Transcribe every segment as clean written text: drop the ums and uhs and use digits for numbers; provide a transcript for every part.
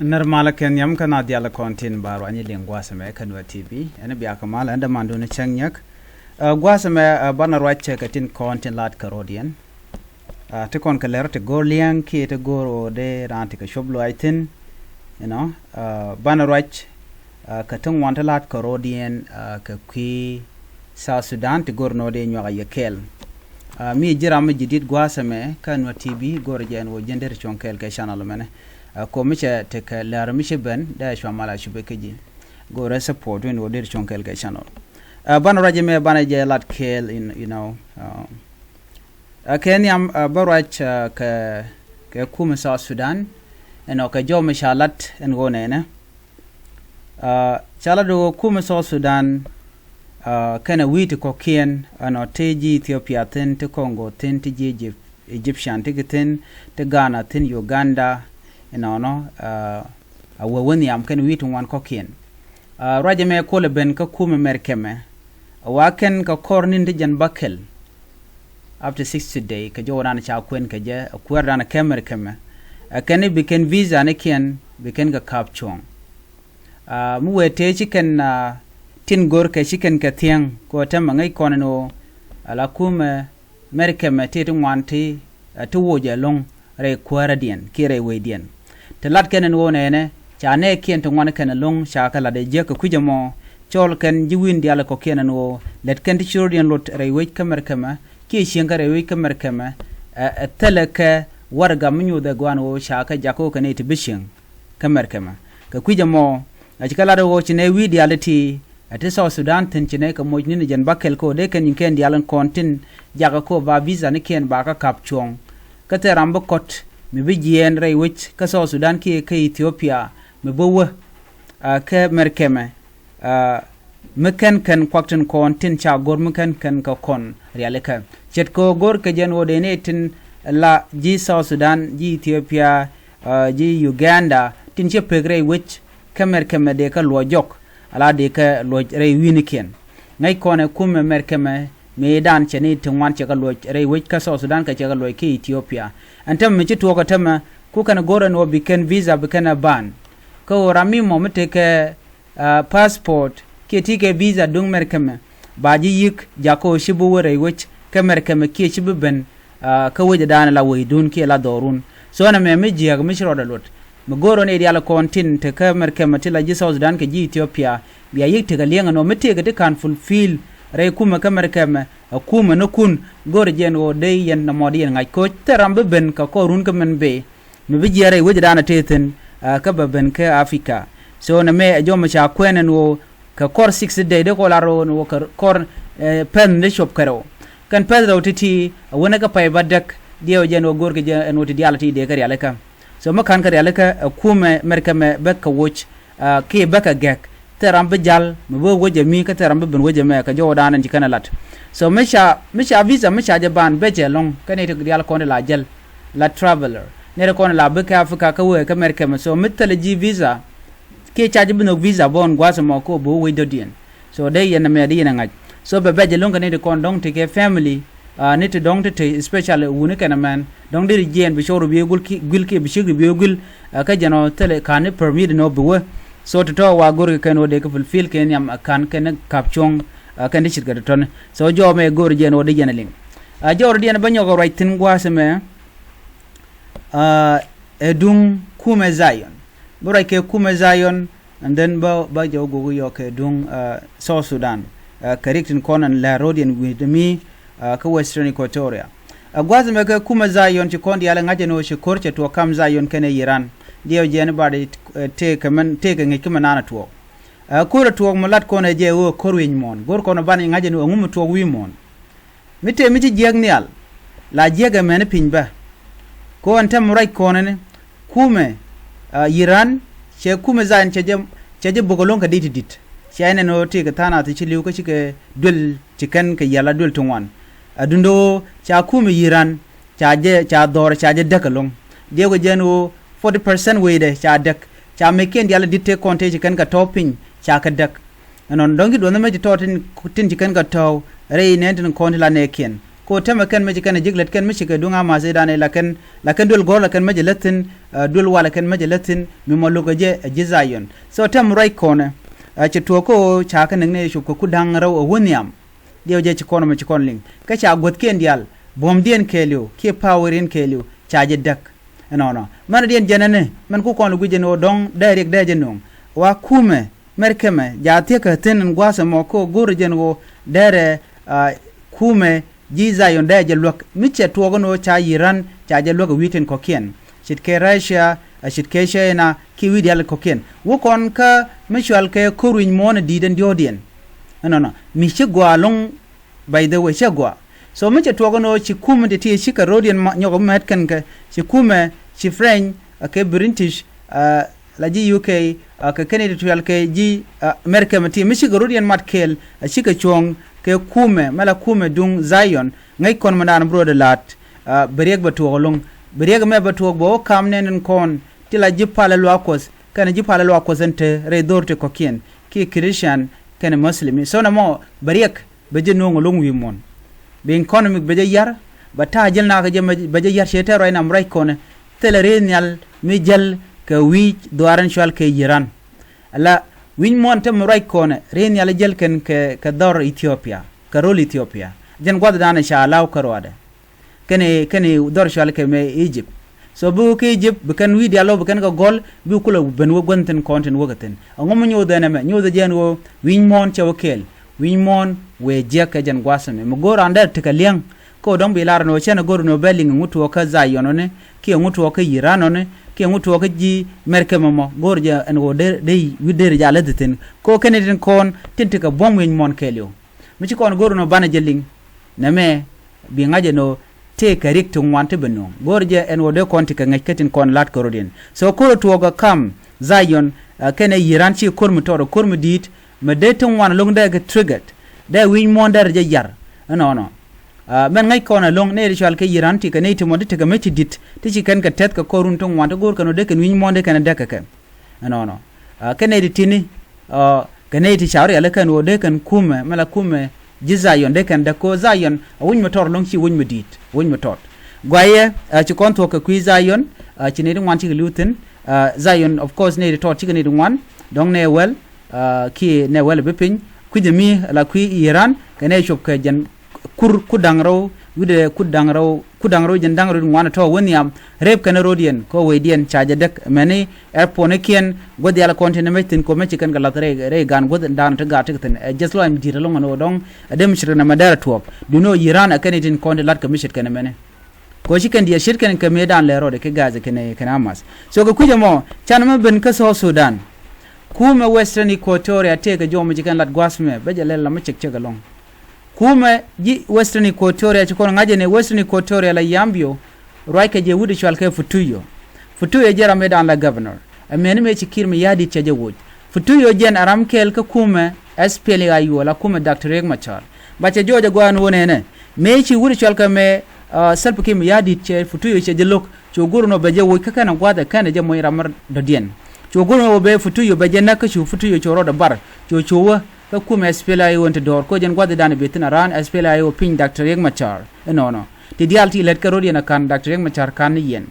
Normal ken yam kana diala kontin baro ani lingwa same Nuer TV ene biya kamal anda mandu ne changyak gwa same bana rwache katin kontin lat karodian te kon kaler te gorliang ki te goro de ranti ka shoblo aitin you know bana rwache katin wanta lat karodian ka ki South Sudan te gorno de nyaga yekel mi jira mi jidit gwa same Nuer TV gorjen wo jender chonkel ka channel mene ko miche te ka lar miche ben da shwa mala shube keji go re support when wo der chonkel ka channel ban raje me ban je lat kel in you know ken yam barach ka kuumɛ South Sudan eno ka jo mishalat en go nene chala do kuumɛ South Sudan kana witi ko kien ano teji Ethiopia ten te Congo ten te Egyptian te ten te Ghana ten Uganda no awawani am kan witu wan kokien raje me kole ben ka kuumɛ mɛrkɛmɛ waken ka kornin de jan bakel after 60 day ka joran cha kwen ka je kwerdan ka mɛrkɛmɛ kan biken visa ne ken biken ka kapchong mu wete chiken tin gor ka chiken ka tiang ko tama ngai konno ala kuumɛ mɛrkɛmɛ te wanti to woje long re kwaradian kire wedien te lat kenen wonene cha ne kien to ngwan ken long cha kala de je ko kujamo chol ken jiwin diala ko kenen wo let ken churdian lot re we mɛrkɛmɛ ki shenga re we mɛrkɛmɛ teleke warga munyu de gwan wo cha ka jako ken it bishin mɛrkɛmɛ ka kujamo a kala de wo chine wi diality ate South Sudan tin chine ka mojni ne jan bakel ko de ken ken dialan kontin jaga ko ba visa ne ken ba ka kapchong ka te rambo kot mi bijien ray wich ka South Sudan ki ka Ethiopia mi bowa ka mɛrkɛmɛ meken ken kwakten kontin cha gor meken ken ka kon realika chet ko gor ka jen wode ne tin la ji South Sudan ji Ethiopia ji Uganda tin che pegre wich ka mɛrkɛmɛ de ka lojok ala de ka loj ray winiken ngai kone kuumɛ mɛrkɛmɛ me dan cheni tungwan che ka loj ray wich ka South Sudan ka che ka loj ki Ethiopia antam mi chitu ko tama ku kana goran wo biken visa biken ban ko rami mo mete ke passport ke tike visa dung mɛrkɛmɛ baji yik jako shibu wore wich ka mɛrkɛmɛ ke shibu ben ka woje dan la way dun ke la dorun so na me jiya mi shiro da lot mi goro ne diala kontin te ka mɛrkɛmɛ ti la ji South Sudan ke ji Ethiopia biya yik te ga lenga no mete ga te kan fulfill ray kuumɛ ka mɛrkɛmɛ kuumɛ no kun gor jen wo de yen na modi yen ngai ko terambe ben ka ko run ka men be mi bijere woje dana teten ka ben ka Africa so na me jo ma cha kwenen wo ka kor 6 day de ko laro wo ka kor pen de shop karo kan pedro titi wona ka pay badak dio jen wo gor ke jen woti dialati de kari alaka so ma kan kari alaka kuumɛ mɛrkɛmɛ be ka woch ke be ka gek terambe jal mi bo woje mi ka terambe ben woje me ka jo dana ji kana lat so misha visa misha je ban beje long kane to dial ko la jel la traveler ne ko la be ka Africa ka we ka mɛrkɛmɛ so mitale ji visa ke charge bino visa bon gwasa mo ko bo we dodien so de yen me de yen ngaj so be beje long kane ko dong te ke family ne to dong te especially woni kana man dong de jen be shoro be gulki be shigri be gul ka jano tele kan permit no be so to wa gor ken wode ko fulfill ken yam kan ken kapchong kan de shirga ton so jo me gor jen wode jenaling jor dien banyo go right tin gwaseme edung kuumɛ Zion bora ke kuumɛ Zion and then ba jo go yo ke dung South Sudan correcting konan la rodian with me ka Western Equatoria gwaseme ke kuumɛ Zion ti kondi ala ngaje no shi korche to kam Zion ken Iran dio jen badi te ngi kimanana to ko to mulat ko na je wo korwin mon gor ko no ban ngaje no ngum to wi mon miti jegnial la jega men pinba ko antam rai ko ne kuumɛ Iran che kuumɛ Zion che bogolon ka dit che ne no te ka tana te chiliu ka chike dul chikan ka yala dul tungwan adundo cha kuumɛ Iran cha dor cha je dakalong de go jeno 40% way de cha dak cha meken diala ditte konte chikan ka topping cha ka dak non dongi do na me totin tin chikan ka taw rei nenten konti la neken ko tema ken me ken jiglet ken me ke dunga ma se dane laken dul gor laken me latin dul wala ken me latin mi molugo je Zion so tem right corner ci to ko cha kan ne shu ko kudang raw woniam dio je ci kono me ci konling ka cha got ken dial bom dien kelio ke powerin kelio cha je dak no man dien janane man ku kon lu gujeno dong direct de jenong wa kuumɛ mɛrkɛmɛ jate ka tin gwasa mo ko gor jengo dere kuumɛ Zion de je lok miche togono cha yiran cha je lok witen kokien shit ke Russia shit ke China ki widial kokien wo kon ka mishwal ke kuruin mon diden diodien no mi chigwa long by the way chigwa so miche togono chi kuumɛ de ti shika rodian nyogo metken ke chi kuumɛ chi French ke British la ji UK ka Canada tual ke ji mɛrkɛmɛ ti michi rodian matkel shika chong ke kuumɛ mala kuumɛ dung Zion ngai kon manan bro de lat beriek batolong beriek me batog bo kam nenen kon tila jipala lwakos kana jipala lwakos ente re dorte kokien ki Christian kana muslimi so na mo beriek beje nongo long wi mon be economic beje yar bata jel na ka je beje yar chete roy nam ray kon tele renyal mi jel ka wi doaran shwal ke yiran ala win mon tem ray kon renyal jel ken ke dor Ethiopia ka rol Ethiopia jen gwada dana sha law karwada kene dor shwal ke me Egypt so bu ke Egypt bu kan wi dialo bu kan ga gol bu kula ben wo gonten content wogaten ngom nyu dana me nyu da jen wo win mon chawakel win mon we je ka jen gwasame mo gor anda tika liang ko don bi lar no chena gor no beling ngutu ka Zion ne ki ngutu ka Iran ne ki ngutu ka ji mɛrkɛmɛ mo gor je en wo de wi de ja ledeten ko kene den kon tintika bom win mon kelio mi ci kon gor no bana jeling na me bi ngaje no te karik to wante beno gorje en wode konti ka ngaketin kon lat korodin so ko to ga kam Zion kene Iran ci kormu toro kormu dit me de ton wan long de ga triggered de win mondar je yar no men ngai kona long ne ritual ke Iran ti ka ne ti monde te ga meti dit ti ci kan ka tet ka korun ton wante gor kano de kan win monde kan de ka no kene di tini kene ti shawri ala kan wode kan kuumɛ mala kuumɛ Zion de kan da ko Zion won motor long ci won medit won motor gwaye ci konto ka ku Zion ci ne wan ci lutin Zion of course ne to ci ne wan dong ne wel ki ne wel be pin ku jemi la ku Iran kane shop ka jan ku dangro wude ku dangro jan dangro wan to woni am rep kan rodien ko wedien chaja dek mani airport ne kien godi ala kontinent metin ko mechi kan galatre re gan god dan ta ga tikten just lo am jira lo no dong adem shir na madara tuop du no Iran akanitin konde lat ka mishit kan mene ko shi kan dia shir kan ka medan le rode ke gaze kene amas so ko kuje mo chanama ben ka South Sudan kuumɛ Western Equatoria te ka jomo jikan lat gwasme be jale la machek chegalong kuumɛ ji Western Equatoria ci kono ngaje ne Western Equatoria la yambio roy ka je wudi chwal ke futuyo jera medan la governor amene me ci kirme yadi chaje woj futuyo jen aram kel ka kuumɛ SPLA la kuumɛ Dr. Riek Machar ba ce joje gwan wone ne me ci wudi chwal ka me salpu kim yadi che futuyo che jelok ci gurno be je woj ka kana gwada kana je moy ramar do dien ci gurno be futuyo be je nakka ci futuyo ci roda bar ci wa ka kuumɛ SPLA wonte dor ko jen gwada dana betina ran SPLA pin Dr. Riek Machar no ti dialti let ka rodi na kan Dr. Riek Machar kan yen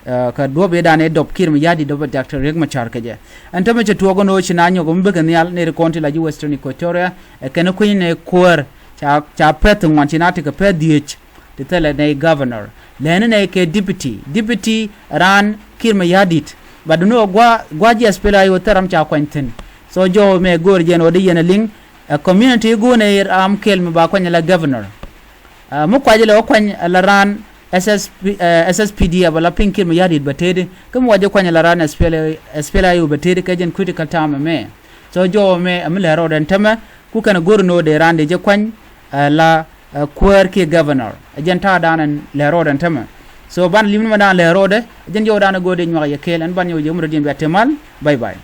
ka dobe dane dop kirmi yadi do Dr. Riek Machar kaje antama ce togo no ci nanyo go mbega nyal ne konti la ji Western Equatoria kana ko ne kor cha pet wanti nati ka pet dich te tele ne governor lene ne ke deputy ran kirmi yadit badno gwa ji SPLA yo taram cha kwanten so jo me gor jen odi yena ling community go ne am kel me ba kwanya la governor mo kwaje la kwanya la ran SSPD abala pinkir me yadit batede kam waje kwanya la ran SPLA yo batede ka jen critical time me so jo me amla ro den tama ku kana gor no de rande je kwany la kwer ke governor jen ta danan le ro den tama so ban limma dan le ro de jen jo dan go de nywa ye kel an ban yo je mu de be temal bye bye